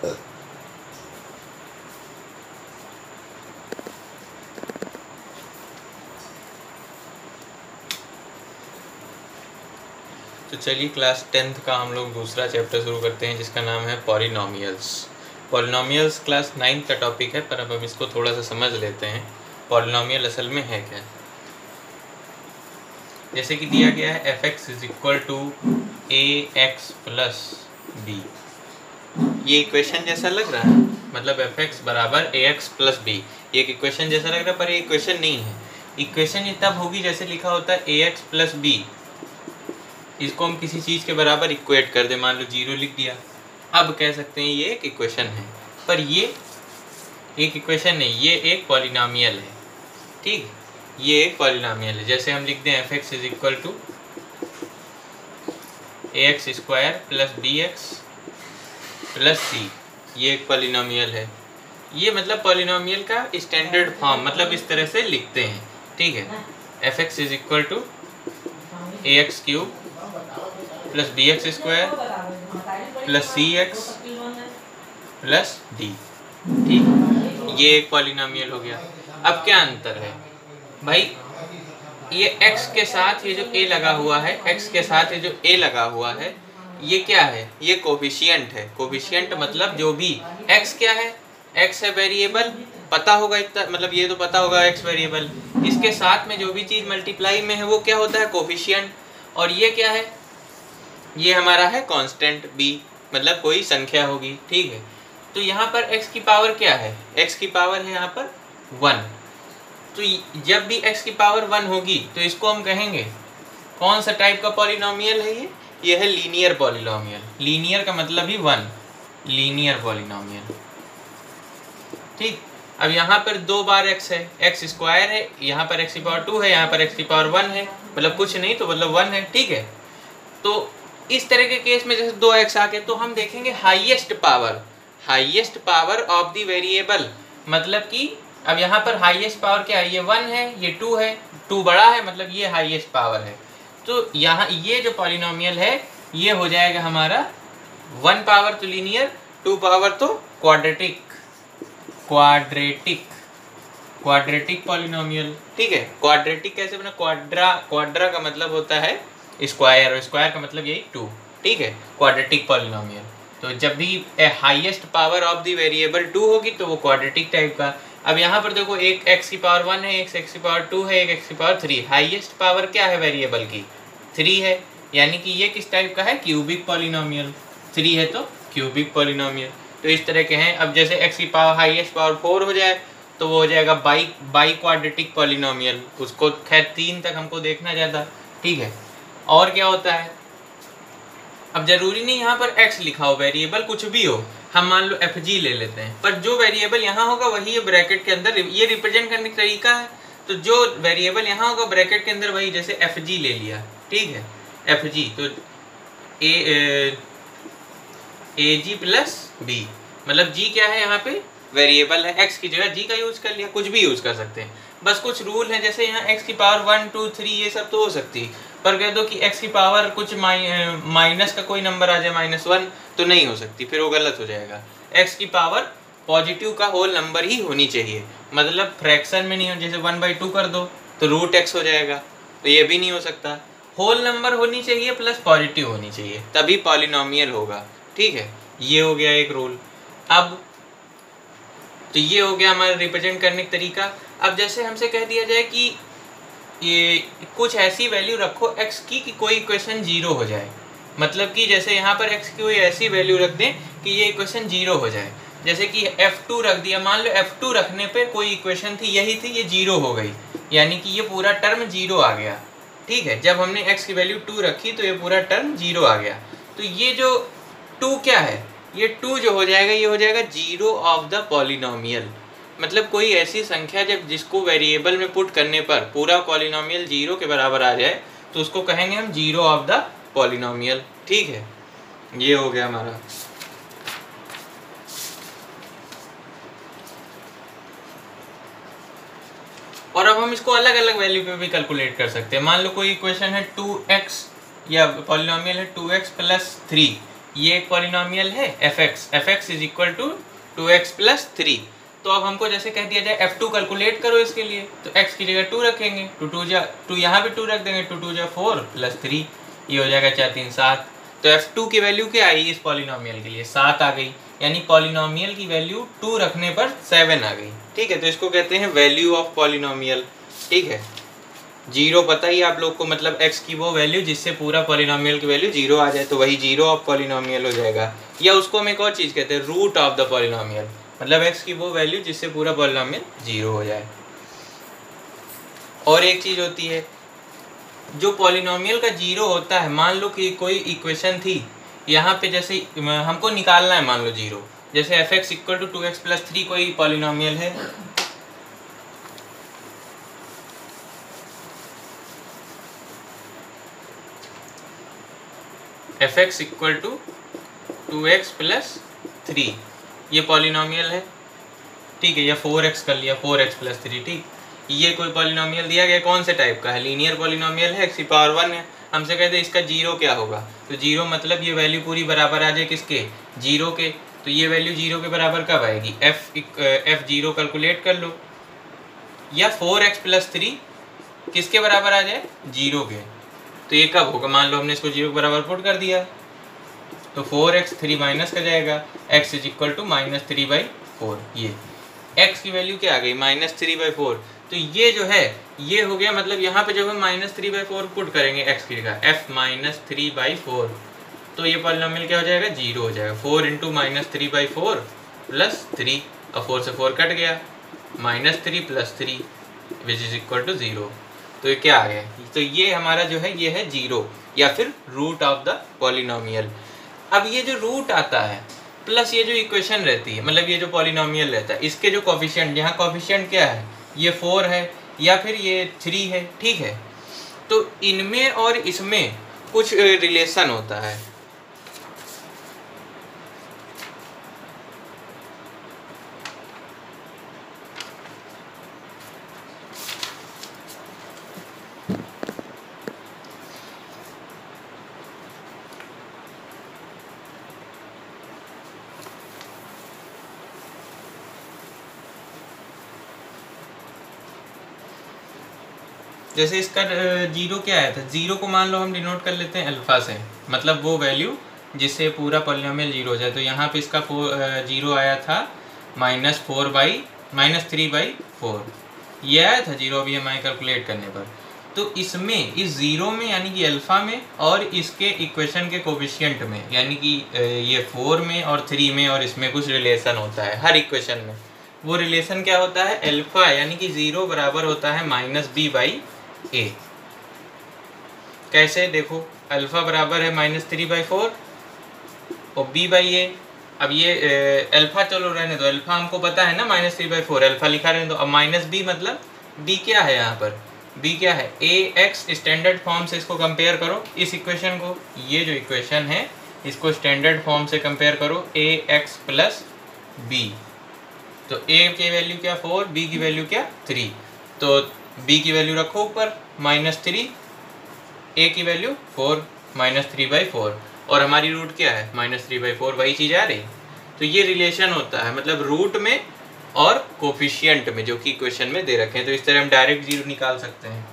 तो चलिए class 10th का हम लोग दूसरा चैप्टर शुरू करते हैं जिसका नाम है पॉलिनोमियल्स। पॉलिनोमियल्स क्लास 9 का टॉपिक है, पर अब हम इसको थोड़ा सा समझ लेते हैं पॉलिनोमियल असल में है क्या। जैसे कि दिया गया है f(x = ax + b। ये इक्वेशन जैसा लग रहा है, मतलब f(x = ax + b। ये एक इक्वेशन जैसा लग रहा है, पर ये इक्वेशन नहीं है। इक्वेशन ये तब होगी जैसे लिखा होता है ax + b। इसको हम किसी चीज़ के बराबर इक्वेट कर दे, मान लो 0 लिख दिया, अब कह सकते हैं ये एक इक्वेशन है। पर ये एक इक्वेशन नहीं, ये एक पॉलिनोमियल है। ठीक, ये एक पॉलिनोमियल है। जैसे हम लिख दें f(x = ax² + bx + c, ये एक पॉलिनोमियल है। ये मतलब पॉलिनोमियल का स्टैंडर्ड फॉर्म, मतलब इस तरह से लिखते हैं। ठीक है, f(x = ax³ + bx² + cx + d। ठीक, ये एक पॉलिनोमियल हो गया। अब क्या अंतर है भाई, ये x के साथ ये जो a लगा हुआ है, x के साथ ये जो a लगा हुआ है, ये क्या है? ये कोफिशिएंट है। कोफिशिएंट मतलब जो भी x क्या है, x है वेरिएबल, पता होगा इतना, मतलब ये तो पता होगा x वेरिएबल। इसके साथ में जो भी चीज़ मल्टीप्लाई में है वो क्या होता है? कोफिशिएंट। और ये क्या है? ये हमारा है कांस्टेंट b, मतलब कोई संख्या होगी। ठीक है, तो यहाँ पर x की पावर क्या है? x की पावर है यहाँ पर 1। तो जब भी x की पावर 1 होगी तो इसको हम कहेंगे कौन सा टाइप का पॉलिनोमियल है? ये है लीनियर पॉलिनोमियल। लीनियर का मतलब ही 1, लीनियर पॉलिनोमियल। ठीक, अब यहाँ पर 2 बार x है, x² है, यहाँ पर x⁴ है, यहाँ पर x⁴ है, मतलब कुछ नहीं तो मतलब 1 है। ठीक है, तो इस तरह के केस में जैसे 2x आ गए तो हम देखेंगे highest power of the variable. मतलब कि अब यहाँ पर हाईएस्ट पावर क्या है? ये 1 है, ये 2 है, 2 बड़ा है, मतलब ये हाईएस्ट पावर है। तो यहाँ ये जो पॉलिनोमियल है ये हो जाएगा हमारा 1 पावर तो लीनियर, 2 पावर तो क्वाड्रेटिक पॉलिनोमियल। ठीक है, क्वाड्रेटिक कैसे बना? क्वाड्रा का मतलब होता है स्क्वायर, और स्क्वायर का मतलब यही 2। ठीक है, क्वाड्रेटिक पॉलिनोमियल। तो जब भी highest power of the variable 2 होगी तो वो क्वाड्रेटिक टाइप का। अब यहाँ पर देखो, एक x⁴ है, एक x⁴ है, एक x⁴। हाईएस्ट पावर क्या है वेरिएबल की? 3 है, यानी कि ये किस टाइप का है? Cubic polynomial. 3 है तो क्यूबिक पॉलिनोमियल। तो इस तरह के हैं। अब जैसे x की पावर हाईएस्ट पावर 4 हो जाए तो वो हो जाएगा बाई क्वाड्रेटिक पॉलिनोमियल। उसको खैर 3 तक हमको देखना ज़्यादा। ठीक है, और क्या होता है? अब जरूरी नहीं यहाँ पर x लिखा हो, वेरिएबल कुछ भी हो, हम मान लो fg ले लेते हैं, पर जो वेरिएबल यहाँ होगा वही ये ब्रैकेट के अंदर, ये रिप्रेजेंट करने का तरीका है। तो जो वेरिएबल यहाँ होगा ब्रैकेट के अंदर वही, जैसे fg ले लिया। ठीक है, fg तो ag + b, मतलब g क्या है? यहाँ पे वेरिएबल है, x की जगह g का यूज कर लिया। कुछ भी यूज कर सकते हैं, बस कुछ रूल है। जैसे यहाँ x की पावर 1, 2, 3 ये सब तो हो सकती है, पर कह दो कि x की पावर कुछ माइनस का कोई नंबर आ जाए, -1, तो नहीं हो सकती, फिर वो गलत हो जाएगा। x की पावर पॉजिटिव का होल नंबर ही होनी चाहिए, मतलब फ्रैक्शन में नहीं हो। जैसे 1/2 कर दो तो √x हो जाएगा, तो ये भी नहीं हो सकता। होल नंबर होनी चाहिए प्लस पॉजिटिव होनी चाहिए, तभी पॉलिनोमियल होगा। ठीक है, ये हो गया एक रूल। अब तो ये हो गया हमारा रिप्रेजेंट करने का तरीका। अब जैसे हमसे कह दिया जाए कि ये कुछ ऐसी वैल्यू रखो x की कि कोई इक्वेशन 0 हो जाए, मतलब कि जैसे यहाँ पर x की कोई ऐसी वैल्यू रख दें कि ये इक्वेशन 0 हो जाए। जैसे कि f2 रख दिया, मान लो f2 रखने पे कोई इक्वेशन थी, यही थी, ये 0 हो गई, यानी कि ये पूरा टर्म 0 आ गया। ठीक है, जब हमने x की वैल्यू 2 रखी तो ये पूरा टर्म 0 आ गया। तो ये जो 2 क्या है? ये 2 जो हो जाएगा ये हो जाएगा 0 ऑफ द पॉलिनोमियल। मतलब कोई ऐसी संख्या जब जिसको वेरिएबल में पुट करने पर पूरा पॉलिनोमियल 0 के बराबर आ जाए तो उसको कहेंगे हम 0 ऑफ द पॉलिनोमियल। ठीक है, ये हो गया हमारा। और अब हम इसको अलग अलग वैल्यू पे भी कैलकुलेट कर सकते हैं। मान लो कोई इक्वेशन है 2x, या पॉलिनोमियल है 2x + 3, ये एक पॉलिनोमियल है f(x) is equal to 2x plus 3। तो अब हमको जैसे कह दिया जाए f2 कैलकुलेट करो इसके लिए, तो x की जगह 2 रखेंगे, 2 यहाँ भी 2 रख देंगे, 2 जा 4 प्लस 3, ये हो जाएगा 4 3 7। तो f2 की वैल्यू क्या आई इस पॉलिनोमियल के लिए? 7 आ गई, यानी पॉलिनोमियल की वैल्यू 2 रखने पर 7 आ गई। ठीक है, तो इसको कहते हैं वैल्यू ऑफ पॉलिनोमियल। ठीक है, 0 पता ही आप लोग को, मतलब x की वो वैल्यू जिससे पूरा पॉलिनोमियल की वैल्यू 0 आ जाए, तो वही 0 ऑफ पॉलिनोमियल हो जाएगा। या उसको हम एक और चीज़ कहते हैं, रूट ऑफ द पॉलिनोमियल, मतलब x की वो वैल्यू जिससे पूरा पॉलिनोमियल 0 हो जाए। और एक चीज़ होती है, जो पॉलिनोमियल का 0 होता है, मान लो कि कोई इक्वेशन थी यहाँ पे, जैसे हमको निकालना है, मान लो 0, जैसे f(x) equal to 2x plus 3 कोई पॉलिनोमियल है, f(x) equal to 2x plus 3, ये पॉलिनोमियल है। ठीक है, या 4x कर लिया, 4x प्लस 3। ठीक, ये कोई पॉलिनोमियल दिया गया, कौन से टाइप का है? लीनियर पॉलिनोमियल है, x की पावर 1 है। हमसे कहते हैं इसका 0 क्या होगा, तो 0 मतलब ये वैल्यू पूरी बराबर आ जाए किसके? 0 के। तो ये वैल्यू 0 के बराबर कब आएगी? f(0) कैलकुलेट कर लो, या 4x प्लस 3 किसके बराबर आ जाए? 0 के। तो ये कब होगा? मान लो हमने इसको 0 के बराबर पुट कर दिया, तो 4x 3 माइनस का जाएगा, x इज इक्वल टू -3/4। ये x की वैल्यू क्या आ गई? -3/4। तो ये जो है ये हो गया, मतलब यहाँ पे जब हम -3/4 पुट करेंगे x की जगह, f -3/4, तो ये पॉलिनोमियल क्या हो जाएगा? 0 हो जाएगा। 4 इंटू -3/4 प्लस 3, और 4 से 4 कट गया, -3 plus 3 which is equal to 0। तो ये क्या आ गया? तो ये हमारा जो है ये है 0, या फिर रूट ऑफ द पॉलिनोमियल। अब ये जो रूट आता है प्लस ये जो इक्वेशन रहती है, मतलब ये जो पॉलिनोमियल रहता है, इसके जो कोफिशिएंट, यहाँ कोफिशिएंट क्या है? ये 4 है या फिर ये 3 है। ठीक है, तो इनमें और इसमें कुछ रिलेशन होता है। जैसे इसका 0 क्या आया था? 0 को मान लो हम डिनोट कर लेते हैं अल्फा से, मतलब वो वैल्यू जिससे पूरा पॉलिनोमियल 0 हो जाए। तो यहाँ पे इसका 0 आया था -3/4, ये आया था 0 अभी हमारे कैलकुलेट करने पर। तो इसमें, इस 0 में यानी कि अल्फ़ा में, और इसके इक्वेशन के कोफिशिएंट में यानी कि ये 4 में और 3 में, और इसमें कुछ रिलेशन होता है हर इक्वेशन में। वो रिलेशन क्या होता है? अल्फ़ा यानी कि 0 बराबर होता है -b/a। कैसे? देखो, अल्फ़ा बराबर है -3/4 और b/a। अब ये अल्फ़ा चलो रहने दो, अल्फ़ा हमको पता है ना, -3/4 अल्फ़ा लिखा रहने दो। अब -b मतलब b क्या है यहाँ पर? b क्या है? ax। स्टैंडर्ड फॉर्म से इसको कंपेयर करो, इस इक्वेशन को, ये जो इक्वेशन है इसको स्टैंडर्ड फॉर्म से कंपेयर करो, ax प्लस b। तो a की वैल्यू क्या? 4, b की वैल्यू क्या? 3। तो b की वैल्यू रखो ऊपर -3, a की वैल्यू 4, -3/4, और हमारी रूट क्या है? -3/4, वही चीज़ आ रही। तो ये रिलेशन होता है, मतलब रूट में और कोफिशिएंट में, जो कि इक्वेशन में दे रखे हैं। तो इस तरह हम डायरेक्ट 0 निकाल सकते हैं।